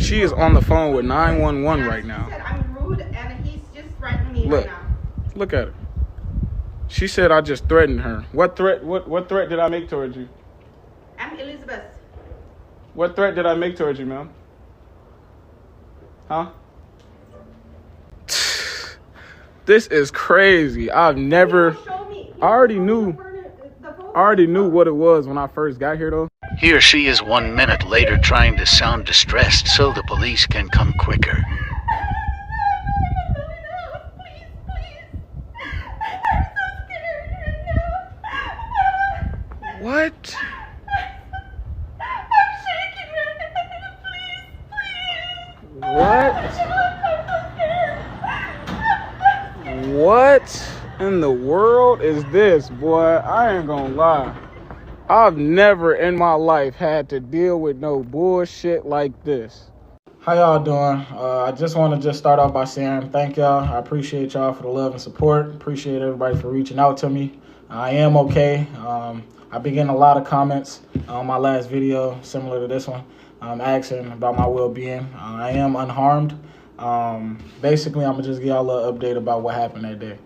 She is on the phone with 911 right now. She said I'm rude and he's just threatening me Look, right now. look at her. She said I just threatened her. What threat? What threat did I make towards you? I'm Elizabeth. What threat did I make towards you, ma'am? Huh? This is crazy. I've never. I already knew what it was when I first got here, though. Here she is 1 minute later trying to sound distressed so the police can come quicker. What? I'm shaking right now. Please. What in the world is this, boy? I ain't gonna lie. I've never in my life had to deal with no bullshit like this. How y'all doing? I just want to start off by saying thank y'all. I appreciate y'all for the love and support. Appreciate everybody for reaching out to me. I am okay. I've been getting a lot of comments on my last video, similar to this one, asking about my well-being. I am unharmed. Basically, I'm going to just give y'all a little update about what happened that day.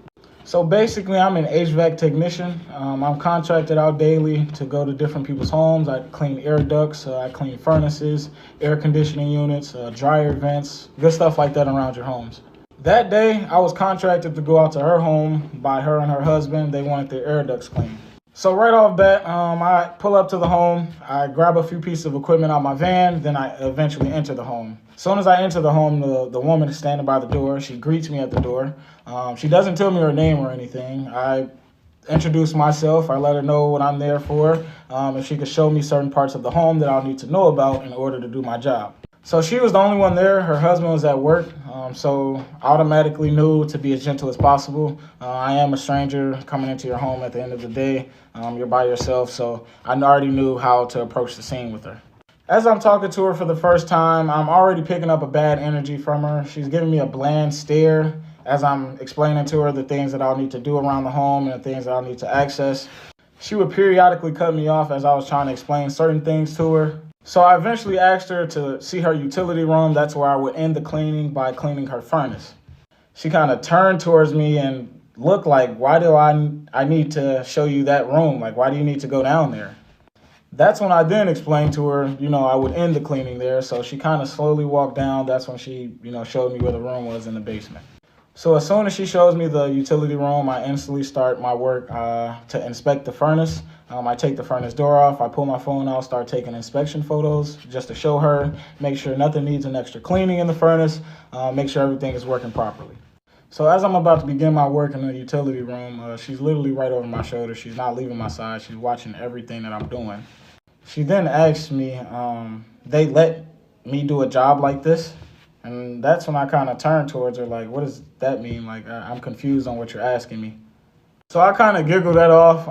So basically, I'm an HVAC technician. I'm contracted out daily to go to different people's homes. I clean air ducts, I clean furnaces, air conditioning units, dryer vents, good stuff like that around your homes. That day, I was contracted to go out to her home by her and her husband. They wanted their air ducts cleaned. So right off bat, I pull up to the home, I grab a few pieces of equipment out my van, then I eventually enter the home. As soon as I enter the home, the woman is standing by the door. She greets me at the door. She doesn't tell me her name or anything. I introduce myself. I let her know what I'm there for. If she could show me certain parts of the home that I'll need to know about in order to do my job. So she was the only one there. Her husband was at work, so automatically knew to be as gentle as possible. I am a stranger coming into your home at the end of the day. You're by yourself, so I already knew how to approach the scene with her. As I'm talking to her for the first time, I'm already picking up a bad energy from her. She's giving me a bland stare as I'm explaining to her the things that I'll need to do around the home and the things that I'll need to access. She would periodically cut me off as I was trying to explain certain things to her. So I eventually asked her to see her utility room. That's where I would end the cleaning by cleaning her furnace. She kind of turned towards me and looked like, why do I need to show you that room? Like, why do you need to go down there? That's when I then explained to her, I would end the cleaning there. So she kind of slowly walked down. That's when she, showed me where the room was in the basement. So as soon as she shows me the utility room, I instantly start my work to inspect the furnace. I take the furnace door off, I pull my phone out, start taking inspection photos just to show her, make sure nothing needs an extra cleaning in the furnace, make sure everything is working properly. So as I'm about to begin my work in the utility room, she's literally right over my shoulder. She's not leaving my side. She's watching everything that I'm doing. She then asks me, they let me do a job like this? And that's when I kind of turned towards her, like, what does that mean? Like, I'm confused on what you're asking me. So I kind of giggled that off.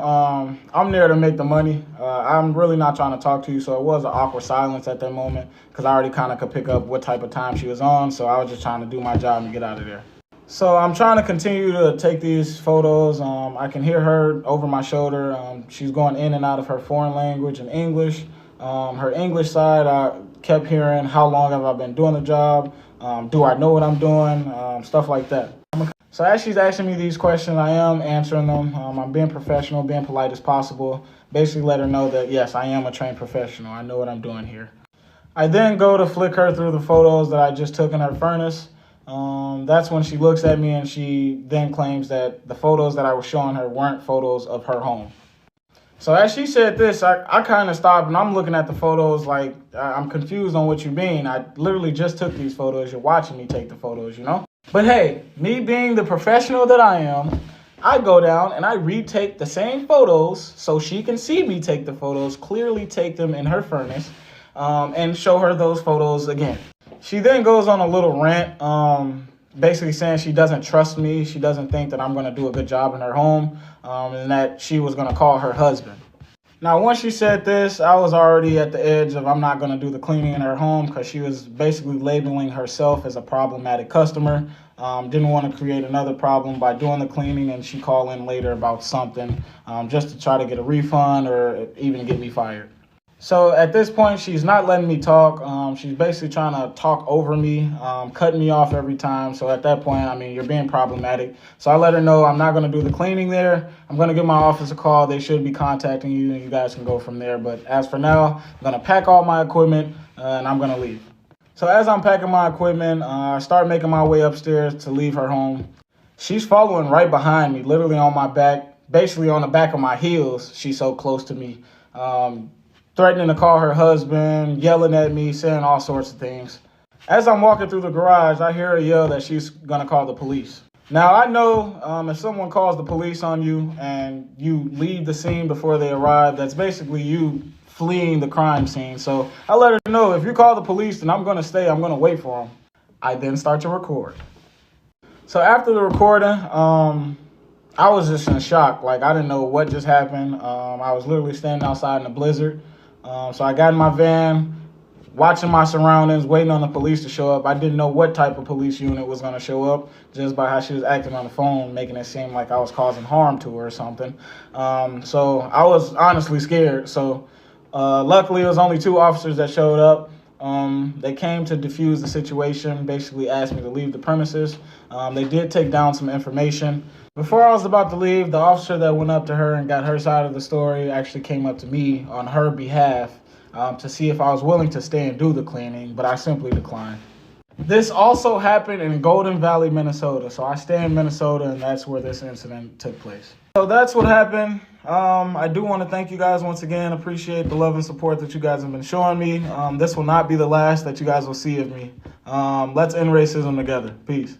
I'm there to make the money. I'm really not trying to talk to you, so it was an awkward silence at that moment because I already kind of could pick up what type of time she was on, so I was just trying to do my job and get out of there. So I'm trying to continue to take these photos. I can hear her over my shoulder. She's going in and out of her foreign language and English. Her English side, I kept hearing, how long have I been doing the job? Do I know what I'm doing? Stuff like that. So as she's asking me these questions, I am answering them. I'm being professional, being polite as possible. Basically let her know that, yes, I am a trained professional. I know what I'm doing here. I then go to flick her through the photos that I just took in her furnace. That's when she looks at me and she then claims that the photos that I was showing her weren't photos of her home. So as she said this, I kind of stopped and I'm looking at the photos like, I'm confused on what you mean. I literally just took these photos. You're watching me take the photos, But hey, me being the professional that I am, I go down and I retake the same photos so she can see me take the photos, clearly take them in her furnace, and show her those photos again. She then goes on a little rant, basically saying she doesn't trust me. She doesn't think that I'm going to do a good job in her home, and that she was going to call her husband. Now, once she said this, I was already at the edge of I'm not going to do the cleaning in her home because she was basically labeling herself as a problematic customer. Didn't want to create another problem by doing the cleaning and she call in later about something just to try to get a refund or even get me fired. So at this point, she's not letting me talk. She's basically trying to talk over me, cutting me off every time. So at that point, I mean, you're being problematic. So I let her know I'm not going to do the cleaning there. I'm going to give my office a call. They should be contacting you, and you guys can go from there. But as for now, I'm going to pack all my equipment, and I'm going to leave. So as I'm packing my equipment, I start making my way upstairs to leave her home. She's following right behind me, literally on my back, basically on the back of my heels. She's so close to me. Threatening to call her husband, yelling at me, saying all sorts of things. As I'm walking through the garage, I hear her yell that she's going to call the police. Now, I know if someone calls the police on you and you leave the scene before they arrive, that's basically you fleeing the crime scene. So I let her know, if you call the police, then I'm going to stay. I'm going to wait for them. I then start to record. So after the recording, I was just in shock. Like, I didn't know what just happened. I was literally standing outside in a blizzard. So I got in my van, watching my surroundings, waiting on the police to show up. I didn't know what type of police unit was going to show up, just by how she was acting on the phone, making it seem like I was causing harm to her or something. So I was honestly scared. So luckily, it was only 2 officers that showed up. They came to defuse the situation, basically asked me to leave the premises. They did take down some information. Before I was about to leave, the officer that went up to her and got her side of the story actually came up to me on her behalf to see if I was willing to stay and do the cleaning, but I simply declined. This also happened in Golden Valley, Minnesota. So I stay in Minnesota, and that's where this incident took place. So that's what happened. I do want to thank you guys once again. Appreciate the love and support that you guys have been showing me. This will not be the last that you guys will see of me. Let's end racism together. Peace.